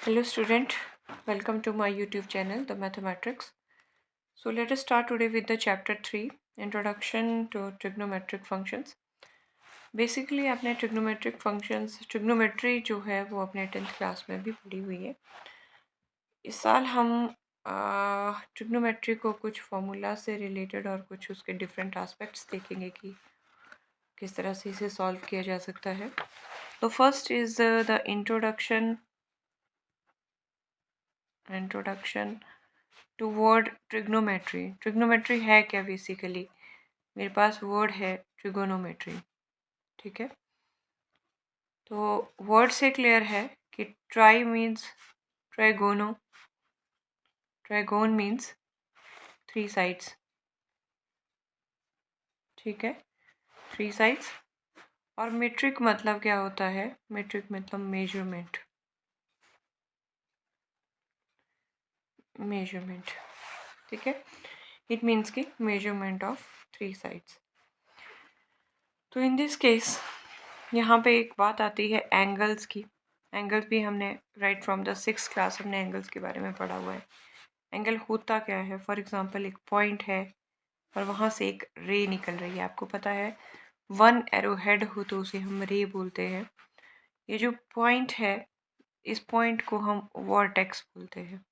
Hello student, welcome to my YouTube channel, The Mathematics. So let us start today with the chapter 3, Introduction to Trigonometric Functions. Basically आपने trigonometric functions trigonometry जो है वो अपने 10th class में भी पढ़ी हुई है। इस साल हम ट्रिग्नोमेट्री को कुछ फॉर्मूला से रिलेटेड और कुछ उसके डिफरेंट एस्पेक्ट्स देखेंगे कि किस तरह से इसे सॉल्व किया जा सकता है। तो first is the introduction to word trigonometry. Trigonometry है क्या? बेसिकली मेरे पास वर्ड है ट्रिगोनोमेट्री, ठीक है। तो वर्ड से क्लियर है कि tri means trigono, trigon means 3 sides, ठीक है, 3 साइड्स। और मेट्रिक मतलब क्या होता है? मेट्रिक मतलब मेजरमेंट, मेजरमेंट, ठीक है। इट मीन्स की मेजरमेंट ऑफ 3 साइड्स। तो इन दिस केस यहाँ पे एक बात आती है एंगल्स की। एंगल्स भी हमने right from the 6th class हमने एंगल्स के बारे में पढ़ा हुआ है। एंगल होता क्या है? फॉर एग्जांपल एक पॉइंट है और वहाँ से एक रे निकल रही है। आपको पता है 1 एरो हेड हो तो उसे हम रे बोलते हैं। ये जो पॉइंट है, इस पॉइंट को हम वर्टेक्स बोलते हैं,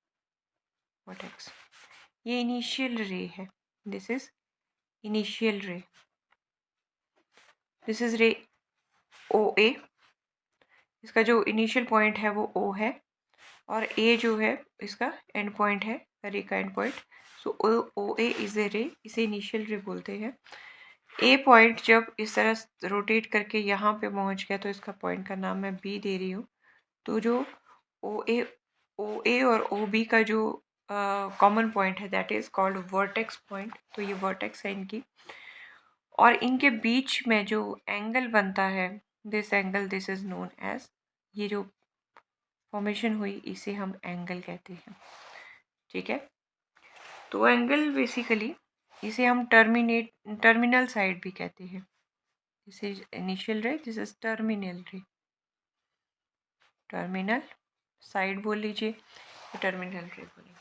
वर्टेक्स। ये इनिशियल रे है, this is initial ray, this is रे ओ ए। इसका जो इनिशियल पॉइंट है वो ओ है और ए जो है इसका एंड पॉइंट है, रे का end point. So O A is a ray, इसे इनिशियल रे बोलते हैं। ए पॉइंट जब इस तरह रोटेट करके यहाँ पे पहुँच गया तो इसका पॉइंट का नाम मैं बी दे रही हूँ। तो जो ओ ए और ओ बी का जो कॉमन पॉइंट है that is called vertex point. तो ये वर्टेक्स है इनकी, और इनके बीच में जो एंगल बनता है, this angle, this is known as, ये जो फॉर्मेशन हुई इसे हम एंगल कहते हैं, ठीक है। तो एंगल बेसिकली इसे हम टर्मिनल साइड भी कहते हैं। This is initial ray, this is terminal ray, terminal side बोल लीजिए, टर्मिनल रे बोलिए।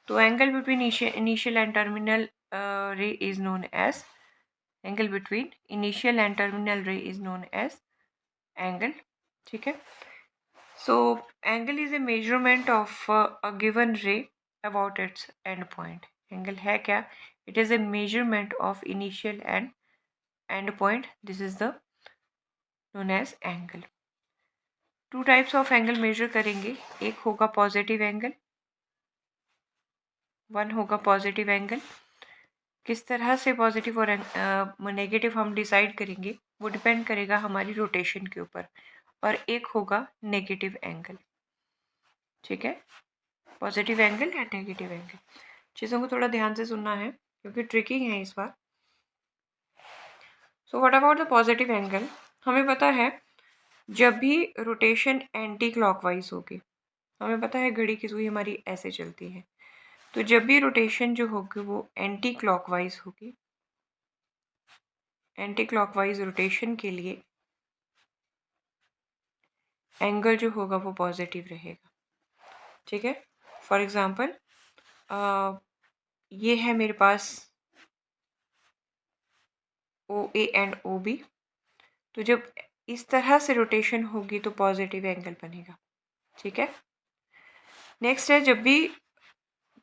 तो angle between initial and terminal ray is known as angle between initial and terminal ray is known as angle, ठीक है। So angle is a measurement of a given ray about its end point. Angle है क्या? It is a measurement of initial and end point. This is the known as angle. Two types of angle measure करेंगे। एक होगा positive angle, one होगा positive angle. किस तरह से positive और नेगेटिव हम डिसाइड करेंगे वो डिपेंड करेगा हमारी रोटेशन के ऊपर। और एक होगा नेगेटिव एंगल, ठीक है, पॉजिटिव एंगल या नेगेटिव एंगल। चीज़ों को थोड़ा ध्यान से सुनना है क्योंकि ट्रिकी है इस बार। So what about the positive angle? हमें पता है जब भी रोटेशन एंटी क्लॉकवाइज होगी, हमें पता है घड़ी की सुई हमारी ऐसे चलती है, तो जब भी रोटेशन जो होगी वो एंटी क्लॉकवाइज होगी, एंटी क्लॉकवाइज रोटेशन के लिए एंगल जो होगा वो पॉजिटिव रहेगा, ठीक है। फॉर एग्जांपल ये है मेरे पास ओ ए एंड ओ बी। तो जब इस तरह से रोटेशन होगी तो पॉजिटिव एंगल बनेगा, ठीक है। नेक्स्ट है जब भी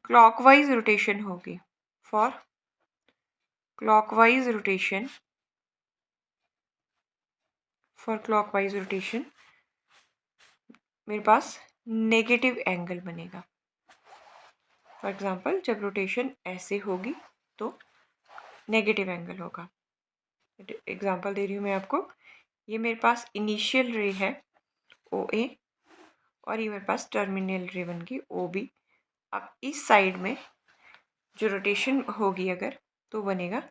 क्लॉकवाइज रोटेशन होगी, for clockwise rotation, for clockwise rotation मेरे पास नेगेटिव एंगल बनेगा। फॉर एग्जांपल जब रोटेशन ऐसे होगी तो नेगेटिव एंगल होगा। एग्जांपल दे रही हूँ मैं आपको। ये मेरे पास इनिशियल रे है ओ ए और ये मेरे पास टर्मिनल रे बन गई ओ बी। अब इस साइड में जो रोटेशन होगी अगर तो बनेगा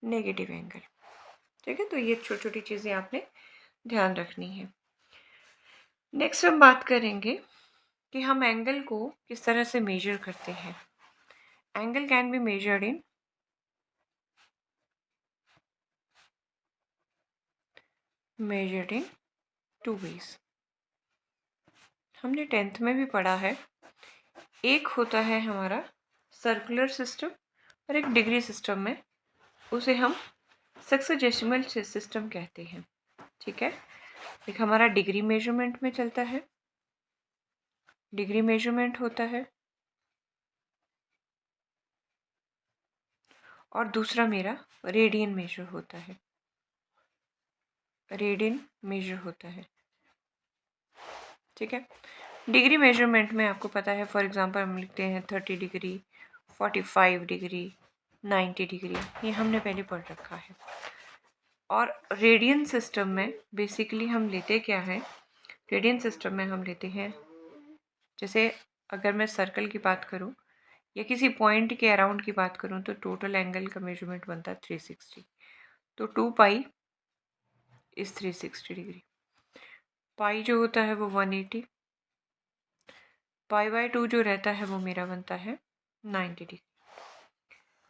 नेगेटिव एंगल, ठीक है। तो ये छोटी छोटी चीज़ें आपने ध्यान रखनी है। नेक्स्ट हम बात करेंगे कि हम एंगल को किस तरह से मेजर करते हैं। Angle can be measured in two ways. हमने 10th में भी पढ़ा है, एक होता है हमारा सर्कुलर सिस्टम और एक डिग्री सिस्टम में, उसे हम सेक्साडेसिमल सिस्टम कहते हैं। ठीक है, एक हमारा डिग्री मेजरमेंट में चलता है, डिग्री मेजरमेंट होता है, और दूसरा मेरा रेडियन मेजर होता है, रेडियन मेजर होता है। ठीक है, डिग्री मेजरमेंट में आपको पता है, फॉर एग्जांपल हम लिखते हैं 30 डिग्री, 45 डिग्री, 90 डिग्री, ये हमने पहले पढ़ रखा है। और रेडियन सिस्टम में बेसिकली हम लेते क्या है, रेडियन सिस्टम में हम लेते हैं, जैसे अगर मैं सर्कल की बात करूं या किसी पॉइंट के अराउंड की बात करूं तो टोटल एंगल का मेजरमेंट बनता है 360, तो 2 पाई इज 360 डिग्री, पाई जो होता है वो 180, पाई बाय 2 जो रहता है वो मेरा बनता है 90 डिग्री।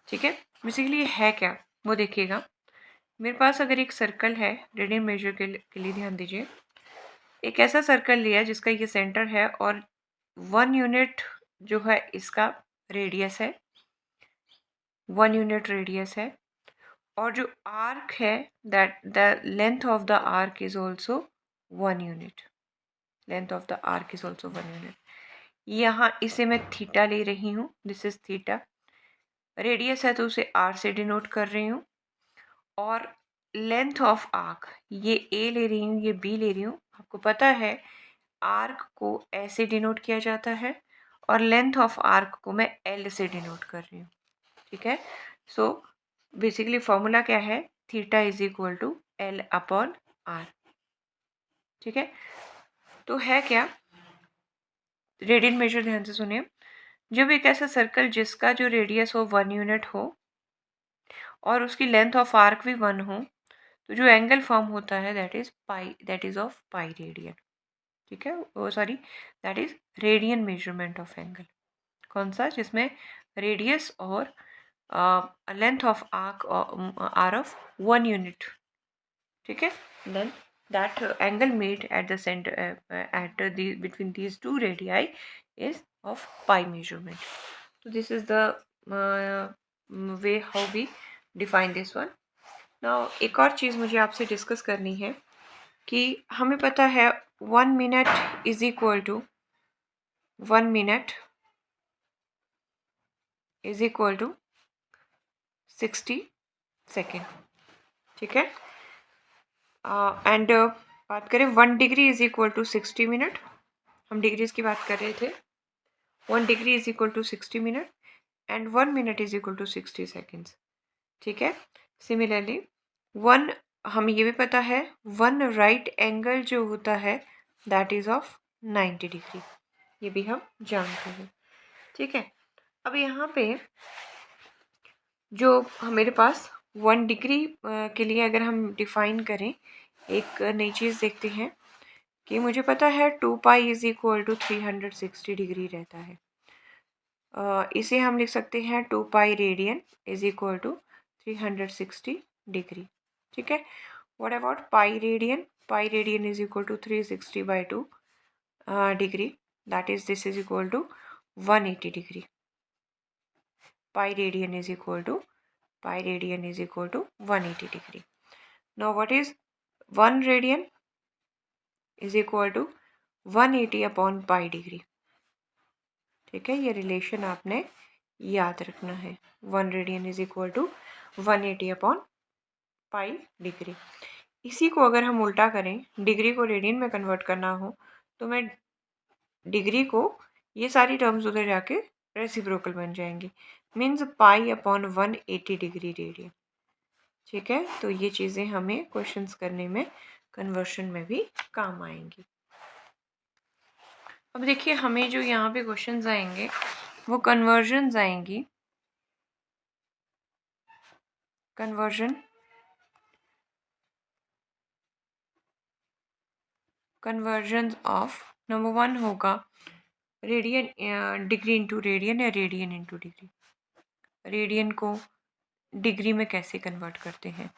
ठीक है, बेसिकली है क्या वो देखिएगा, मेरे पास अगर एक सर्कल है, रेडियन मेजर के लिए ध्यान दीजिए, एक ऐसा सर्कल लिया जिसका ये सेंटर है और 1 यूनिट जो है इसका रेडियस है, 1 यूनिट रेडियस है, और जो आर्क है that the length of the arc is also 1 unit, length of the arc is also 1 unit. यहाँ इसे मैं थीटा ले रही हूँ, दिस इज थीटा, रेडियस है तो उसे आर से डिनोट कर रही हूँ, और लेंथ ऑफ आर्क ये ए ले रही हूँ, ये बी ले रही हूँ। आपको पता है आर्क को ऐसे डिनोट किया जाता है और लेंथ ऑफ आर्क को मैं एल से डिनोट कर रही हूँ। ठीक है, सो बेसिकली फॉर्मूला क्या है, theta is equal to L upon R. ठीक है, तो है क्या, रेडियन मेजर ध्यान से सुनिए, जब एक ऐसा सर्कल जिसका जो रेडियस हो 1 यूनिट हो और उसकी लेंथ ऑफ आर्क भी 1 हो, तो जो एंगल फॉर्म होता है that is pi, that is of pi radian. ठीक है, वो sorry that is radian measurement of angle, कौन सा, जिसमें रेडियस और length of arc are of 1 unit. ठीक है, then that angle made at the center at the between these two radii is of pi measurement. So this is the way how we define this one. Now एक और चीज़ मुझे आपसे discuss करनी है कि हमें पता है 1 minute is equal to 1 minute is equal to 60 second. ठीक है, एंड बात करें 1 degree is equal to 60 minute, हम डिग्रीज की बात कर रहे थे, 1 degree is equal to 60 minute and 1 minute is equal to 60 seconds. ठीक है, सिमिलरली 1, हमें ये भी पता है 1 राइट एंगल जो होता है दैट इज ऑफ 90 डिग्री, ये भी हम जानते हैं। ठीक है, अब यहाँ पे जो मेरे पास 1 डिग्री के लिए अगर हम डिफाइन करें, एक नई चीज़ देखते हैं कि मुझे पता है 2 pi is equal to 360 degree रहता है, इसे हम लिख सकते हैं 2 pi radian is equal to 360 degree. ठीक है, what about pi radian, pi radian is equal to 360 by 2 degree, that is this is equal to 180 degree, pi radian is equal to 180 degree. Now what is 1 radian is equal to 180 upon pi degree. ठीक है, ये relation आपने याद रखना है, 1 radian is equal to 180 upon pi degree. इसी को अगर हम उल्टा करें, डिग्री को रेडियन में कन्वर्ट करना हो तो मैं डिग्री को, ये सारी टर्म्स उधर जाके रेसिप्रोकल बन जाएंगी, मीन्स पाई अपॉन 180 डिग्री रेडियन। ठीक है, तो ये चीज़ें हमें क्वेश्चंस करने में, कन्वर्शन में भी काम आएंगी। अब देखिए हमें जो यहाँ पे क्वेश्चंस आएंगे वो कन्वर्जन्स आएंगी, कन्वर्जन्स ऑफ, नंबर 1 होगा रेडियन डिग्री इंटू रेडियन या रेडियन इंटू डिग्री। रेडियन को डिग्री में कैसे कन्वर्ट करते हैं,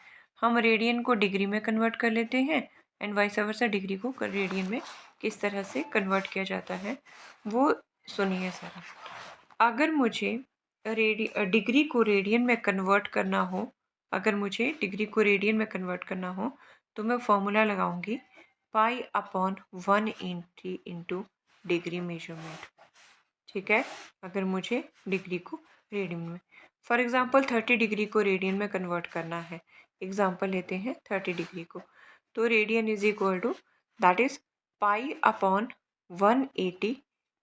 हम रेडियन को डिग्री में कन्वर्ट कर लेते हैं एंड वाइस वर्सा डिग्री को रेडियन में किस तरह से कन्वर्ट किया जाता है वो सुनिए ज़रा। अगर मुझे डिग्री को रेडियन में कन्वर्ट करना हो, अगर मुझे डिग्री को रेडियन में कन्वर्ट करना हो तो मैं फॉर्मूला लगाऊंगी pi upon 180 into degree measurement. ठीक है, अगर मुझे डिग्री को रेडियन में, फॉर एग्जांपल 30 डिग्री को रेडियन में कन्वर्ट करना है, एग्जांपल लेते हैं 30 डिग्री को, तो radian is equal to that is pi upon 180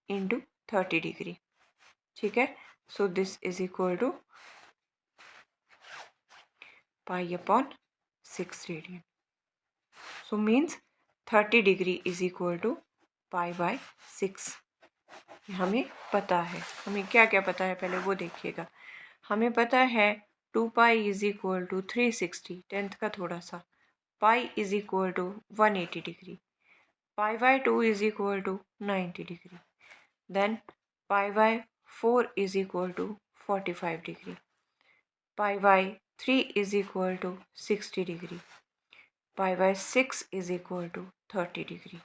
into 30 degree. ठीक है, so this is equal to pi upon 6 radian. So means 30 degree is equal to pi by 6। हमें पता है, हमें क्या क्या पता है पहले वो देखिएगा। हमें पता है 2 pi is equal to 360, 10th का थोड़ा सा, pi is equal to 180 degree, pi by 2 is equal to 90 degree, then pi by 4 is equal to 45 degree, pi by 3 is equal to 60 degree, pi by 6 is equal to 30 degree.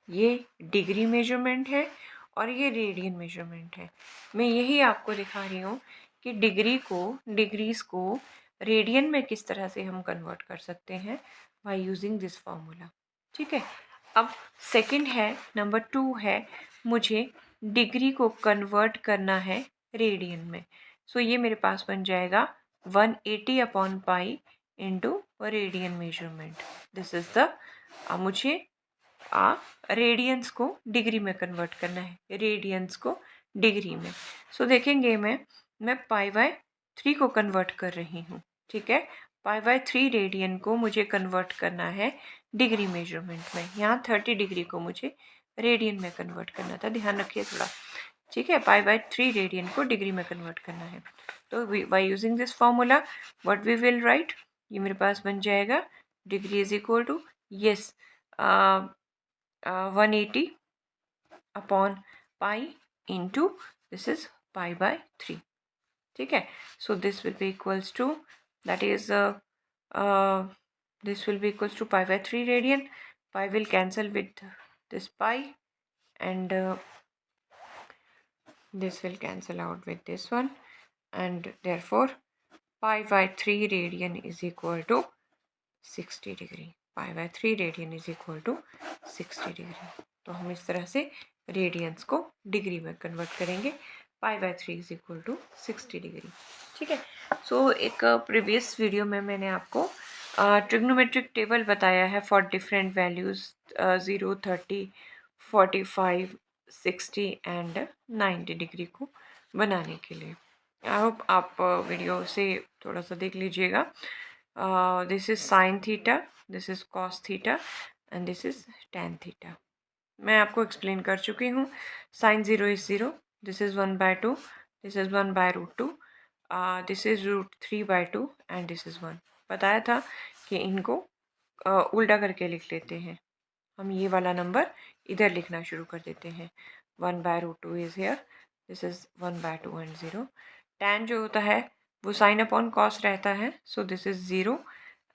ये degree measurement है और ये radian measurement है। मैं यही आपको दिखा रही हूँ कि डिग्रीज को रेडियन में किस तरह से हम कन्वर्ट कर सकते हैं बाय यूजिंग दिस फार्मूला। ठीक है, अब सेकंड है, नंबर 2 है, मुझे डिग्री को कन्वर्ट करना है रेडियन में। सो ये मेरे पास बन जाएगा 180 upon pi into radian measurement. This is the, मुझे रेडियंस को डिग्री में कन्वर्ट करना है, रेडियंस को डिग्री में। सो देखेंगे मैं पाई बाय 3 को कन्वर्ट कर रही हूँ। ठीक है, पाई बाय 3 रेडियन को मुझे कन्वर्ट करना है डिग्री मेजरमेंट में। यहाँ 30 डिग्री को मुझे रेडियन में कन्वर्ट करना था, ध्यान रखिए थोड़ा। ठीक है, पाई बाय 3 रेडियन को डिग्री में कन्वर्ट करना है। तो by using this formula what we will write, ये मेरे पास बन जाएगा degree is equal to, yes, 180 upon pi into this is pi by 3। ठीक है, so this will be equals to, that is this will be equals to pi by 3 radian. Pi will cancel with this pi and this will cancel out with this one, and therefore pi by 3 radian is equal to 60 degree. pi by 3 radian is equal to 60 degree. तो हम इस तरह से radiance को degree में convert करेंगे, pi by 3 is equal to 60 degree. ठीक है, सो एक प्रीवियस वीडियो में मैंने आपको ट्रिग्नोमेट्रिक टेबल बताया है for different values 0, 30, 45, 60 and 90 degree को बनाने के लिए। आई होप आप वीडियो से थोड़ा सा देख लीजिएगा। This is sine theta, this is cos theta and this is tan theta. मैं आपको एक्सप्लेन कर चुकी हूँ। Sine 0 is 0, this is 1/2, this is 1/√2, this is √3/2 and this is 1। बताया था कि इनको उल्टा करके लिख लेते हैं। हम ये वाला नंबर इधर लिखना शुरू कर देते हैं। 1/√2 is here, this is 1/2 and 0। tan जो होता है वो साइन अपॉन कॉस रहता है, so this is 0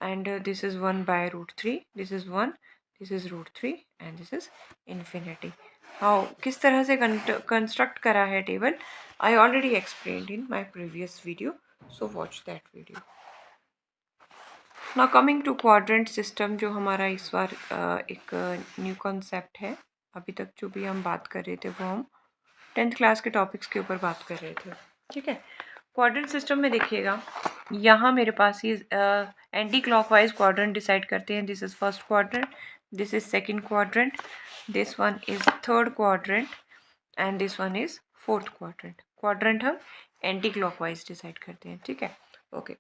and this is 1/√3, this is 1, this is √3 and this is infinity. How, किस तरह से कंस्ट्रक्ट करा है table, I already explained in my previous video, so watch that video. Now coming to quadrant system, जो हमारा इस बार एक new concept है। अभी तक जो भी हम बात कर रहे थे वो हम 10th क्लास के टॉपिक्स के ऊपर बात कर रहे थे। ठीक है, क्वाड्रेंट सिस्टम में देखिएगा, यहाँ मेरे पास ये एंटी क्लॉकवाइज क्वाड्रेंट डिसाइड करते हैं। This is first quadrant, this is second quadrant, this one is third quadrant and this one is fourth quadrant. Quadrant हम एंटी क्लॉकवाइज डिसाइड करते हैं। ठीक है, okay,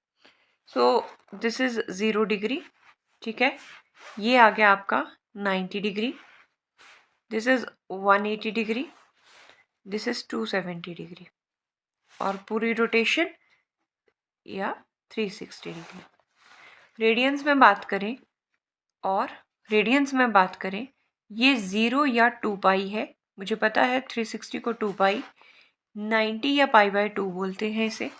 so this is 0 degree. ठीक है, ये आ गया आपका 90 degree, this is 180 degree, this is 270 degree, और पूरी रोटेशन या 360 डिग्री। रेडियंस में बात करें ये 0 या 2 पाई है। मुझे पता है 360 को 2 पाई, 90 या पाई बाय 2 बोलते हैं इसे,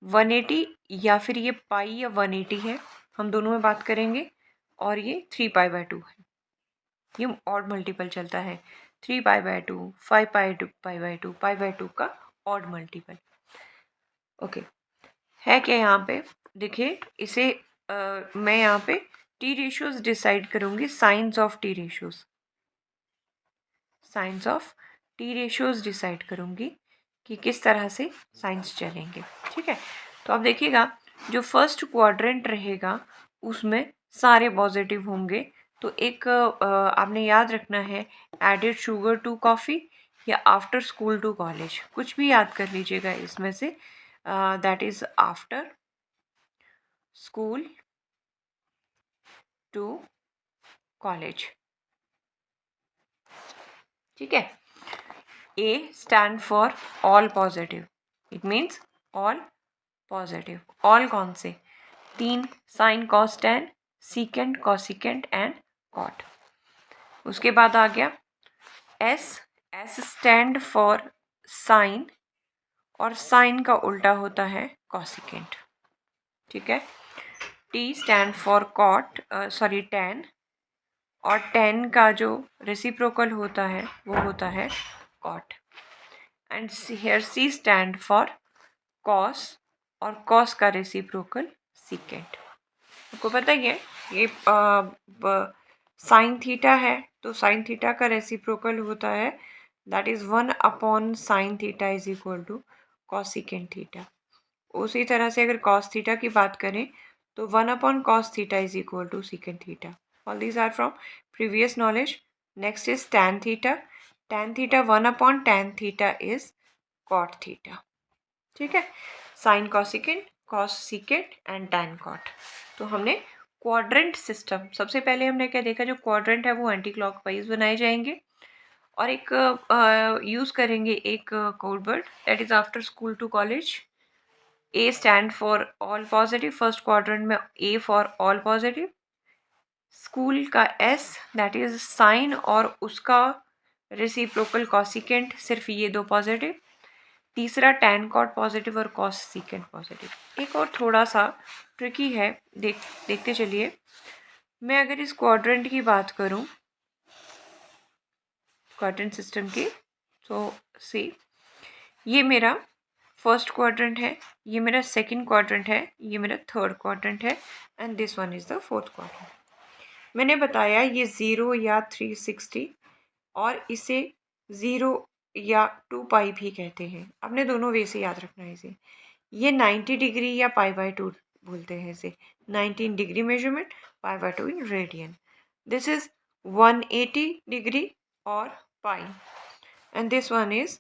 180 या फिर ये पाई या 180 है, हम दोनों में बात करेंगे, और ये 3 पाई बाय 2 है। ये ऑड मल्टीपल चलता है 3π/2, 5π/2, π/2 का ऑड मल्टीपल। ओके, है क्या यहाँ पे? देखिए इसे मैं यहाँ पे टी रेशियोज डिसाइड करूँगी, science of T ratios, science of T ratios decide करूँगी कि किस तरह से साइंस चलेंगे। ठीक है, तो अब देखिएगा जो फर्स्ट क्वाड्रेंट रहेगा उसमें सारे पॉजिटिव होंगे। तो एक आपने याद रखना है, एडेड शुगर टू कॉफ़ी या आफ्टर स्कूल टू कॉलेज, कुछ भी याद कर लीजिएगा इसमें से। That is after school to college. ठीक है, A stand for all positive, it means all positive। all कौन से? 3 sin cos tan, secant cosecant and cot। उसके बाद आ गया S, S stand for sin और sin का उल्टा होता है cosecant। ठीक है, T stand for cot tan और tan का जो रेसिप्रोकल होता है वो होता है cot। And here C stand for cos और cos का रेसिप्रोकल secant। आपको पता ही है ये साइन थीटा है, तो साइन थीटा का रेसिप्रोकल होता है that is 1 sin theta is equal to cosecant theta. उसी तरह से अगर cos थीटा की बात करें तो 1/cos theta is equal to secant theta. All these are from previous knowledge. Next is tan theta, tan theta 1/tan theta is cot theta. ठीक है, sine cosecant, cos secant and tan cot. तो हमने quadrant system, सबसे पहले हमने क्या देखा, जो क्वाड्रेंट है वो एंटी क्लॉकवाइज बनाए जाएंगे और एक यूज़ करेंगे एक code word that is after school to college. A stand for all positive, first quadrant में A for all positive. School का एस दैट इज़ साइन और उसका रेसिप्रोकल कॉसिकेंट, सिर्फ ये दो पॉजिटिव। तीसरा टैन कॉट पॉजिटिव और कॉस सीकेंट पॉजिटिव। एक और थोड़ा सा ट्रिकी है, देखते चलिए। मैं अगर इस क्वाड्रेंट की बात करूं, क्वाड्रेंट सिस्टम की, तो सी ये मेरा फर्स्ट क्वाड्रेंट है, ये मेरा सेकंड क्वाड्रेंट है, ये मेरा थर्ड क्वाड्रेंट है and this one is the fourth quadrant. मैंने बताया ये 0 या 360 और इसे 0 या 2π भी कहते हैं। आपने दोनों वे से याद रखना है इसे। ये 90 डिग्री या π/2 बोलते हैं इसे। 19 degree measurement, π/2 in radian. This is 180 degree और pi and this one is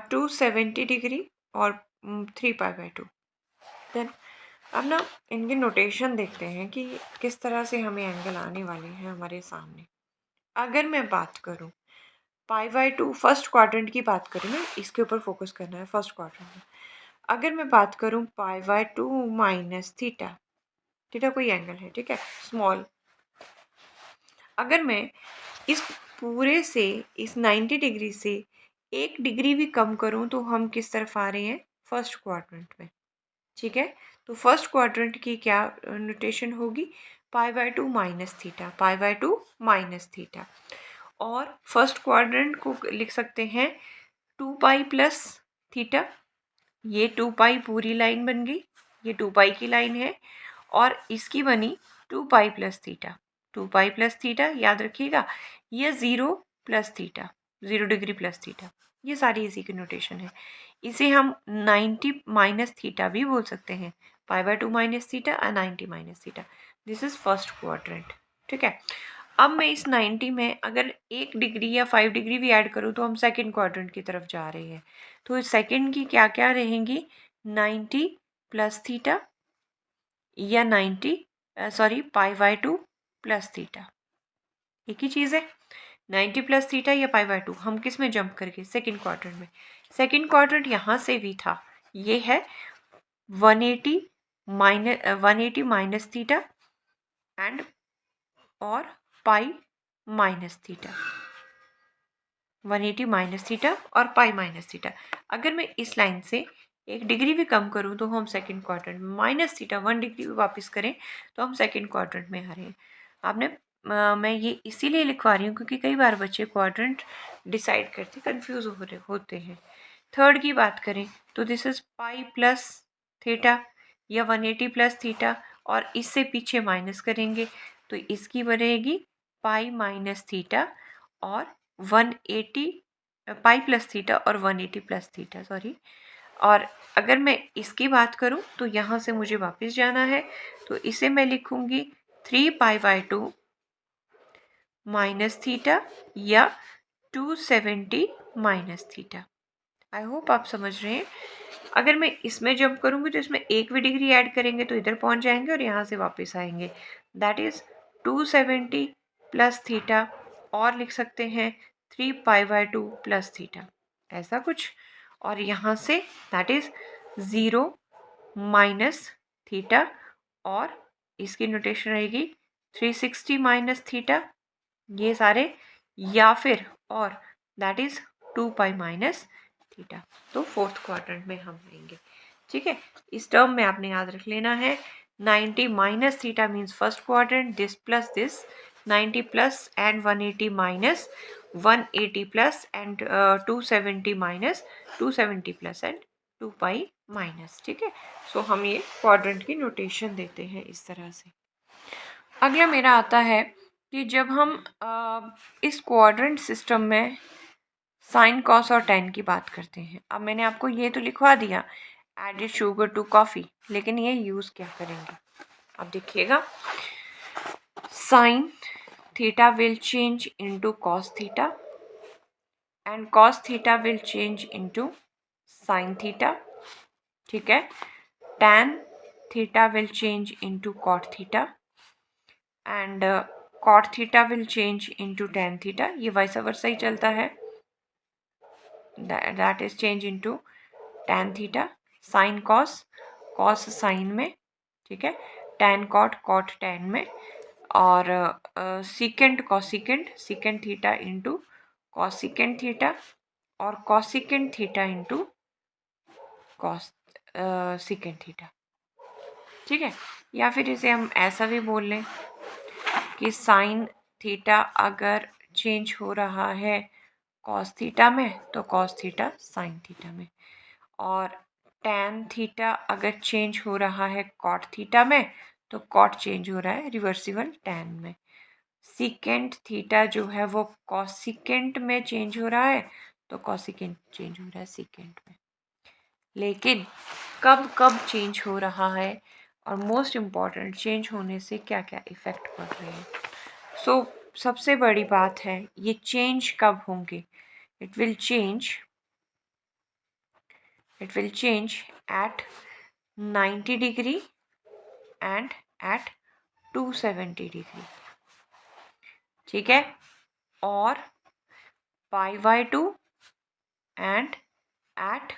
270 degree और 3π/2। देन अब ना इनके नोटेशन देखते हैं कि किस तरह से हमें एंगल आने वाले हैं हमारे सामने। अगर मैं बात करूं π/2, फर्स्ट क्वाड्रेंट की बात करूं, ना इसके ऊपर फोकस करना है फर्स्ट क्वाड्रेंट में। अगर मैं बात करूं π/2 माइनस थीटा, थीटा कोई एंगल है, ठीक है, स्मॉल। अगर मैं इस पूरे से, इस 90 डिग्री से 1 डिग्री भी कम करूं तो हम किस तरफ आ रहे हैं, फर्स्ट क्वाड्रेंट में। ठीक है, तो फर्स्ट क्वाड्रेंट की क्या नोटेशन होगी, π/2 माइनस थीटा, π/2 माइनस थीटा। और फर्स्ट क्वाड्रेंट को लिख सकते हैं 2π प्लस थीटा। ये 2π पूरी लाइन बन गई, ये 2π की लाइन है और इसकी बनी 2π प्लस थीटा। 2π प्लस थीटा याद रखिएगा, ये 0 plus theta, 0 degree plus theta, ये सारी इसी की नोटेशन है। इसे हम 90 माइनस थीटा भी बोल सकते हैं, π/2 माइनस थीटा और 90 minus theta. This is first quadrant. ठीक है, अब मैं इस 90 में अगर 1 डिग्री या 5 डिग्री भी ऐड करूँ तो हम सेकंड क्वाड्रेंट की तरफ जा रहे हैं। तो सेकंड की क्या क्या रहेंगी, 90 प्लस थीटा या 90 π/2 प्लस थीटा, एक ही चीज़ है। 90 प्लस थीटा या π/2, हम किस में जंप करके, सेकंड क्वाड्रेंट में। सेकंड क्वाड्रेंट यहाँ से भी था, ये है 180 माइनस थीटा एंड और पाई माइनस थीटा, 180 माइनस थीटा और पाई माइनस थीटा। अगर मैं इस लाइन से 1 डिग्री भी कम करूं तो हम सेकंड क्वाड्रेंट में, माइनस थीटा 1 डिग्री भी वापस करें तो हम सेकंड क्वाड्रेंट में आ रहे हैं। आपने मैं ये इसीलिए लिखवा रही हूँ क्योंकि कई बार बच्चे क्वाड्रेंट डिसाइड करते कंफ्यूज होते हैं। थर्ड की बात करें तो this is pi plus theta या 180 प्लस थीटा, और इससे पीछे माइनस करेंगे तो इसकी बनेगी पाई माइनस थीटा और 180 पाई प्लस थीटा और 180 प्लस थीटा, सॉरी। और अगर मैं इसकी बात करूं तो यहाँ से मुझे वापस जाना है, तो इसे मैं लिखूंगी 3 पाई/2 माइनस थीटा या 270 माइनस थीटा। आई होप आप समझ रहे हैं। अगर मैं इसमें जंप करूंगी तो इसमें एक भी डिग्री ऐड करेंगे तो इधर पहुंच जाएंगे और यहाँ से वापस आएंगे। दैट इज 270 प्लस थीटा, और लिख सकते हैं 3 पाई/2 प्लस थीटा, ऐसा कुछ। और यहाँ say that is 0 minus theta, और इसकी नोटेशन रहेगी 360 माइनस थीटा, ये सारे, या फिर और that is 2 pi minus theta. तो फोर्थ क्वाड्रेंट में हम लेंगे, ठीक है। इस टर्म में आपने याद रख लेना है 90 minus theta means first quadrant, this plus this, 90 plus and 180 minus 180 plus and 270 minus 270 plus and 2 pi minus, ठीक है। सो हम ये क्वाड्रेंट की नोटेशन देते हैं इस तरह से। अगला मेरा आता है कि जब हम इस क्वाड्रेंट सिस्टम में साइन कॉस और टेन की बात करते हैं। अब मैंने आपको ये तो लिखवा दिया एडेड शुगर टू कॉफ़ी, लेकिन ये यूज़ क्या करेंगे अब देखिएगा। Sine theta will change into cos theta and cos theta will change into sine theta, ठीक है। tan theta will change into cot theta and cot theta will change into tan theta, ये vice versa ही चलता है, that is change into tan theta. Sine cos, cos sine में, ठीक है, tan cot, cot tan में, और secant cosecant, secant theta into cosecant theta और cosecant theta into cos secant theta, ठीक है। या फिर इसे हम ऐसा भी बोल लें कि साइन थीटा अगर चेंज हो रहा है कॉस थीटा में तो कॉस थीटा साइन थीटा में, और tan थीटा अगर चेंज हो रहा है कॉट थीटा में तो कॉट चेंज हो रहा है रिवर्सिबल tan में। सीकेंट थीटा जो है वो कॉसिकेंट में चेंज हो रहा है तो कॉसिकेंट चेंज हो रहा है सीकेंट में। लेकिन कब कब चेंज हो रहा है और मोस्ट इम्पॉर्टेंट चेंज होने से क्या क्या इफ़ेक्ट पड़ रहे हैं। सो सबसे बड़ी बात है ये चेंज कब होंगे। It will change at 90 degree and at 270 degree, ठीक है, और पाई/2 एंड at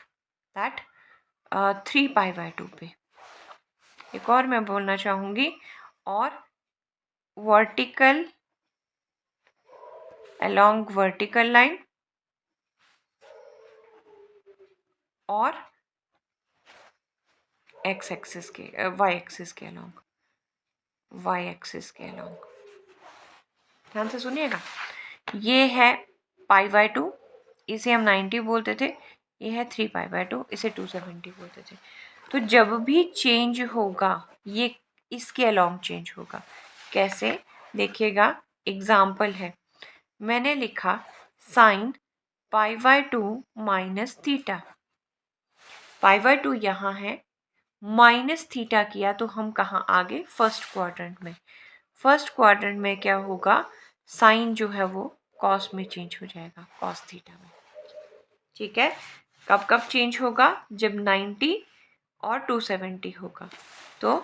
दैट 3 पाई/2 पे। एक और मैं बोलना चाहूँगी, और वर्टिकल along वर्टिकल लाइन और एक्स एक्सिस के वाई एक्सिस के अलॉन्ग, वाई एक्सिस के अलॉन्ग, ध्यान से सुनिएगा। ये है पाई/2, इसे हम 90 बोलते थे, ये है 3 पाई/2, इसे 270 बोलते थे। तो जब भी चेंज होगा ये इसके अलॉन्ग चेंज होगा। कैसे देखिएगा, एग्जाम्पल है, मैंने लिखा साइन पाई/2 माइनस थीटा, पाई/2 यहाँ है, माइनस थीटा किया तो हम कहाँ आ गए, फर्स्ट क्वाड्रेंट में। फर्स्ट क्वाड्रेंट में क्या होगा, साइन जो है वो कॉस में चेंज हो जाएगा, कॉस थीटा में, ठीक है। कब कब चेंज होगा, जब 90 और 270 होगा। तो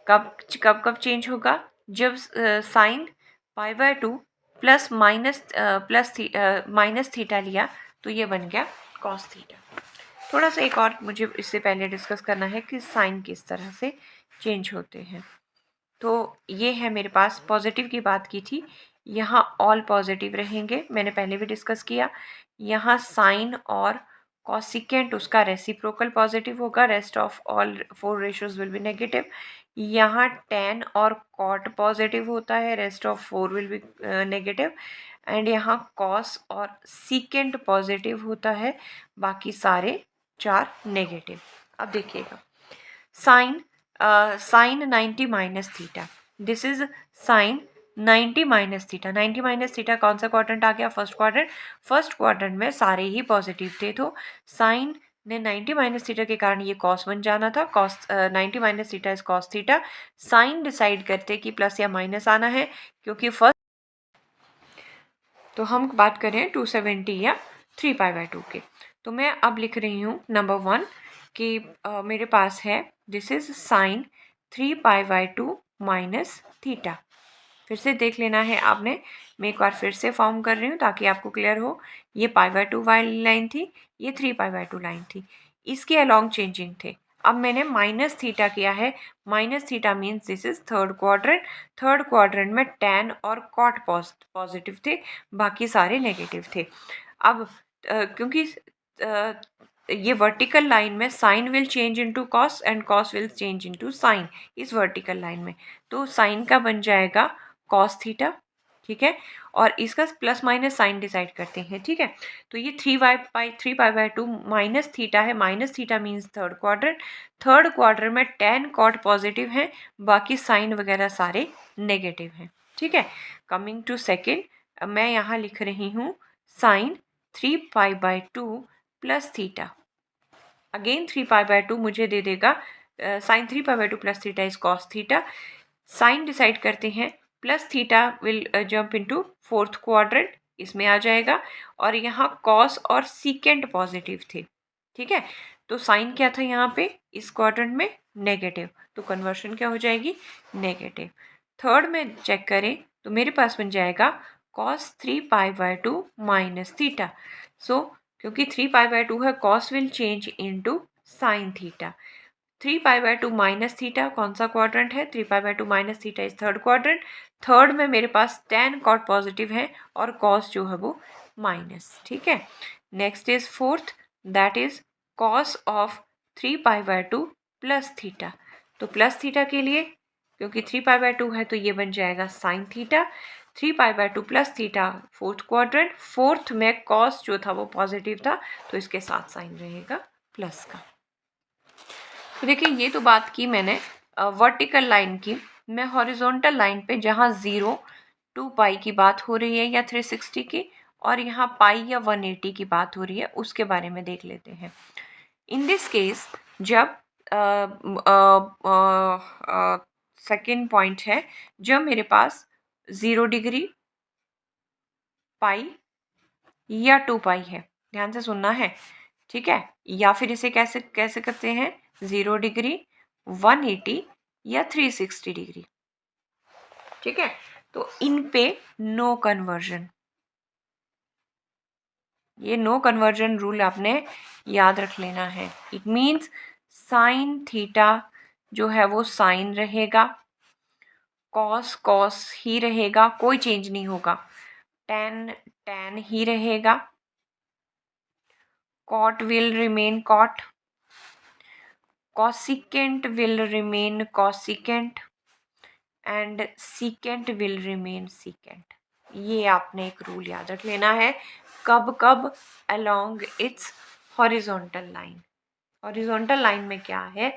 कब कब कब चेंज होगा, जब साइन पाई/2 प्लस माइनस थीटा लिया तो ये बन गया कॉस थीटा। थोड़ा सा एक और मुझे इससे पहले डिस्कस करना है कि साइन किस तरह से चेंज होते हैं। तो ये है मेरे पास, पॉजिटिव की बात की थी, यहाँ ऑल पॉजिटिव रहेंगे, मैंने पहले भी डिस्कस किया। यहाँ साइन और कॉसिकेंट उसका रेसिप्रोकल पॉजिटिव होगा, rest of all 4 ratios will be negative. यहाँ tan और cot पॉजिटिव होता है, rest of 4 will be negative, and यहाँ cos और secant पॉजिटिव होता है, बाकी सारे 4 नेगेटिव। अब देखिएगा sine 90 minus theta, this is sine 90 minus theta. 90 minus theta कौन सा क्वाड्रेंट आ गया? First quadrant. फर्स्ट क्वाड्रेंट में सारे ही पॉजिटिव थे, तो साइन ने 90 माइनस थीटा के कारण ये कॉस बन जाना था। Cos 90 minus theta is cos theta. Sign decide करते कि प्लस या माइनस आना है, क्योंकि फर्स्ट तो हम बात करें 270 या 3π/2 के। तो मैं अब लिख रही हूँ नंबर 1 कि मेरे पास है this is sine 3π/2 minus theta. फिर से देख लेना है आपने, मैं एक बार फिर से फॉर्म कर रही हूँ ताकि आपको क्लियर हो। ये π/2 वाली लाइन थी, ये 3π/2 लाइन थी, इसके अलॉन्ग चेंजिंग थे। अब मैंने माइनस थीटा किया है, minus theta means this is third quadrant. Third quadrant में tan और cot पॉजिटिव थे, बाकी सारे नेगेटिव थे। अब क्योंकि ये वर्टिकल लाइन में sine will change into cos and cos will change into sine इस वर्टिकल लाइन में, तो साइन का बन जाएगा कॉस थीटा, ठीक है। और इसका प्लस माइनस साइन डिसाइड करते हैं, ठीक है। तो ये 3π/2 माइनस थीटा है, minus theta means third quadrant. Third quadrant में tan cot पॉजिटिव है, बाकी साइन वगैरह सारे नेगेटिव हैं, ठीक है। कमिंग टू सेकेंड, मैं यहाँ लिख रही हूँ साइन 3π/2 प्लस थीटा। अगेन 3π/2 मुझे दे देगा sine 3π/2 plus theta is cos theta. Sign decide करते हैं, plus theta will jump into fourth quadrant, इसमें आ जाएगा। और यहाँ कॉस और सीकेंट पॉजिटिव थे, ठीक है। तो साइन क्या था यहाँ पे इस क्वाड्रेंट में? नेगेटिव, तो कन्वर्शन क्या हो जाएगी? नेगेटिव। थर्ड में चेक करें तो मेरे पास बन जाएगा कॉस 3π/2 माइनस थीटा। सो क्योंकि 3π/2 है, cos will change into sine theta. 3π/2 minus theta कौन सा क्वाड्रेंट है? 3π/2 minus theta is third quadrant. Third में मेरे पास tan cot पॉजिटिव है और cos जो है वो माइनस, ठीक है। Next is fourth, that is cos of 3π/2 plus theta. तो प्लस थीटा के लिए क्योंकि 3π/2 है तो ये बन जाएगा sine theta. 3π/2 plus theta fourth quadrant, fourth में cos जो था वो पॉजिटिव था, तो इसके साथ साइन रहेगा प्लस का। तो देखिए ये तो बात की मैंने वर्टिकल लाइन की। मैं हॉरिजॉन्टल लाइन पे जहाँ 0 2π की बात हो रही है या 360 की, और यहाँ पाई या 180 की बात हो रही है, उसके बारे में देख लेते हैं। इन दिस केस जब सेकेंड पॉइंट है, जब मेरे पास 0 डिग्री, पाई या 2π है, ध्यान से सुनना है, ठीक है। या फिर इसे कैसे कैसे करते हैं? 0 डिग्री, 180 या 360 डिग्री, ठीक है। तो इन पे नो कन्वर्जन, ये नो कन्वर्जन रूल आपने याद रख लेना है। इट मीन्स साइन थीटा जो है वो साइन रहेगा, कॉस कॉस ही रहेगा, कोई चेंज नहीं होगा। tan tan ही रहेगा, cot will remain cot, cosecant will remain cosecant and secant will remain secant। ये आपने एक रूल याद रख लेना है। कब कब? along its horizontal line। horizontal line में क्या है?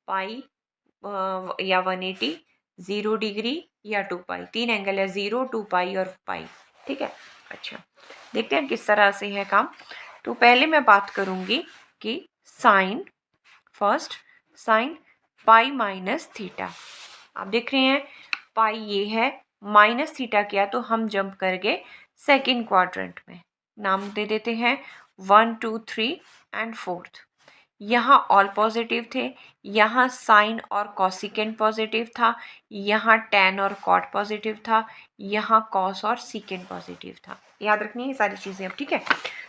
पाई या 180, 0 डिग्री या 2π, तीन एंगल है, 0 2π और पाई, ठीक है। अच्छा देखते हैं किस तरह से है काम। तो पहले मैं बात करूंगी कि sine, first sine pi minus theta. आप देख रहे हैं पाई ये है, माइनस थीटा किया तो हम जंप कर गए सेकेंड क्वाड्रेंट में। नाम दे देते हैं 1 2 3 एंड फोर्थ। यहाँ ऑल पॉजिटिव थे, यहाँ साइन और कॉसिकेंट पॉजिटिव था, यहाँ tan और cot पॉजिटिव था, यहाँ cos और सीकेंट पॉजिटिव था। याद रखनी है सारी चीज़ें अब, ठीक है।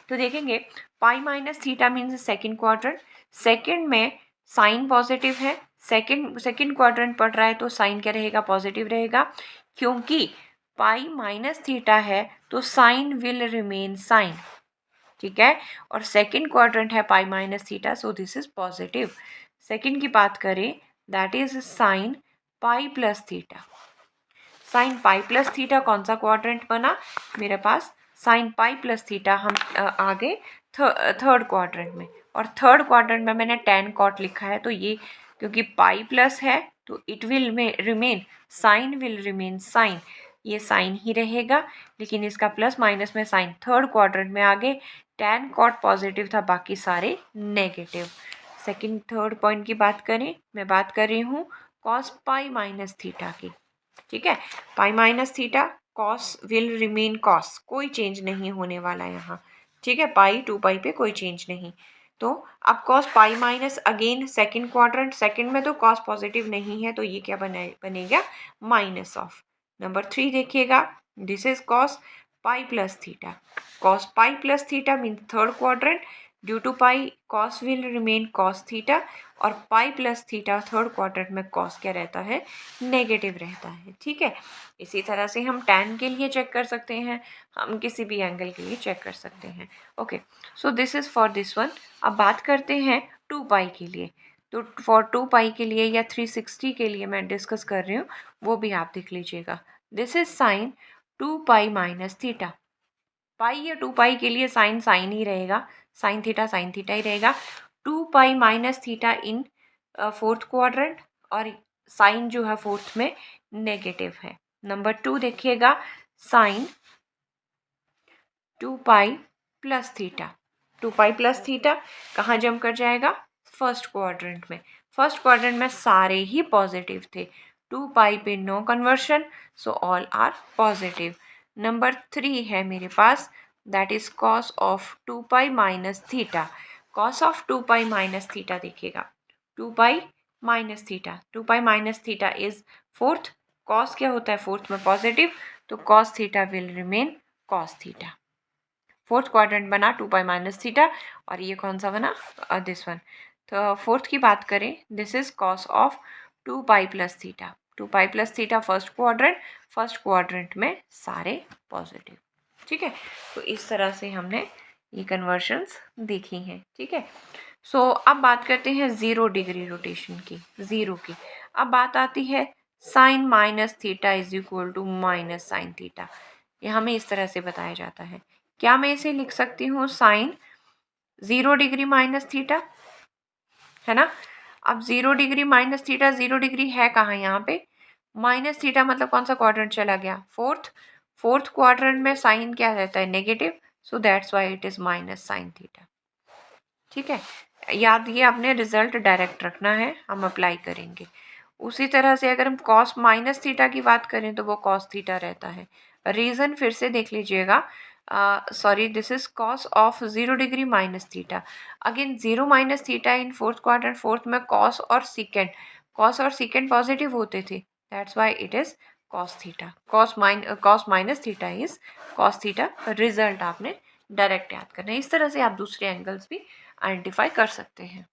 तो देखेंगे पाई minus theta means second quadrant. Second में साइन पॉजिटिव है, सेकेंड क्वाड्रेंट पढ़ रहा है तो साइन क्या रहेगा? पॉजिटिव रहेगा, क्योंकि पाई माइनस थीटा है तो साइन विल रिमेन साइन, ठीक है। और सेकेंड क्वाड्रेंट है पाई minus theta, so this is positive. Second की बात करें, that is sine pi plus theta. Sine pi plus theta कौन सा क्वाड्रेंट बना मेरे पास? साइन पाई प्लस थीटा हम आ गए थर्ड क्वाड्रेंट में, और थर्ड क्वाड्रेंट में मैंने tan cot लिखा है, तो ये क्योंकि पाई प्लस है तो it will remain sine, will remain sine, ये साइन ही रहेगा, लेकिन इसका प्लस माइनस में साइन। थर्ड क्वाड्रेंट में आगे tan cot पॉजिटिव था, बाकी सारे नेगेटिव। सेकंड थर्ड पॉइंट की बात करें, मैं बात कर रही हूँ cos पाई माइनस थीटा की। ठीक है, पाई minus theta, cos will remain cos, कोई चेंज नहीं होने वाला यहाँ। ठीक है, पाई टू पाई पे कोई चेंज नहीं। तो अब cos pi minus, again second quadrant, second में तो कॉस पॉजिटिव नहीं है, तो ये क्या बनेगा? Minus of. नंबर 3 देखिएगा, this is cos pi plus theta. Cos pi plus theta mean third quadrant, due to pi cos will remain cos theta, और pi plus theta third quadrant में cos क्या रहता है? नेगेटिव रहता है। ठीक है, इसी तरह से हम tan के लिए चेक कर सकते हैं, हम किसी भी एंगल के लिए चेक कर सकते हैं। Okay, so this is for this one. अब बात करते हैं 2 पाई के लिए। तो फॉर 2 पाई के लिए या 360 के लिए मैं डिस्कस कर रही हूँ, वो भी आप देख लीजिएगा। This is sine 2 pi minus theta. Pi या 2 पाई के लिए साइन साइन ही रहेगा, साइन थीटा ही रहेगा। 2 pi minus theta in fourth quadrant, और साइन जो है फोर्थ में नेगेटिव है। नंबर 2 देखिएगा, sine 2 pi plus theta. 2 pi plus theta कहाँ जंप कर जाएगा? फर्स्ट क्वाड्रेंट में। फर्स्ट क्वाड्रेंट में सारे ही पॉजिटिव थे, 2 पाई पे no conversion, so all are positive. Number 3 है मेरे पास, that is cos of 2 pi minus theta. Cos of 2 pi minus theta देखिएगा, 2 pi minus theta, 2 pi minus theta is fourth, cos क्या होता है फोर्थ में? पॉजिटिव, तो cos theta will remain cos theta. Fourth quadrant बना 2 pi minus theta, और ये कौन सा बना? This one. तो फोर्थ की बात करें, this is cos of 2 pi plus theta. 2 pi plus theta first quadrant में सारे पॉजिटिव। ठीक है, तो इस तरह से हमने ये कन्वर्शंस देखी हैं। ठीक है, सो अब बात करते हैं 0 डिग्री रोटेशन की, जीरो की। अब बात आती है sine minus theta is equal to minus sine theta. ये हमें इस तरह से बताया जाता है। क्या मैं इसे लिख सकती हूँ साइन 0 डिग्री माइनस थीटा, है ना? अब 0 डिग्री माइनस थीटा, 0 डिग्री है कहाँ यहाँ पे? माइनस थीटा मतलब कौन सा क्वाड्रेंट चला गया? फोर्थ क्वाड्रेंट में साइन क्या रहता है? Negative, so that's why it is minus sine theta. ठीक है, याद ये आपने रिजल्ट डायरेक्ट रखना है, हम अप्लाई करेंगे। उसी तरह से अगर हम कॉस माइनस थीटा की बात करें तो वो कॉस थीटा रहता है। रीज़न फिर से देख लीजिएगा, sorry, this is cos of 0 degree minus theta. Again 0 minus theta in fourth quadrant, fourth में कॉस और सीकेंड पॉजिटिव होते थे, that's why it is cos theta. Cos minus theta is cos theta. Result आपने direct याद करना है। इस तरह से आप दूसरे एंगल्स भी आइडेंटिफाई कर सकते हैं।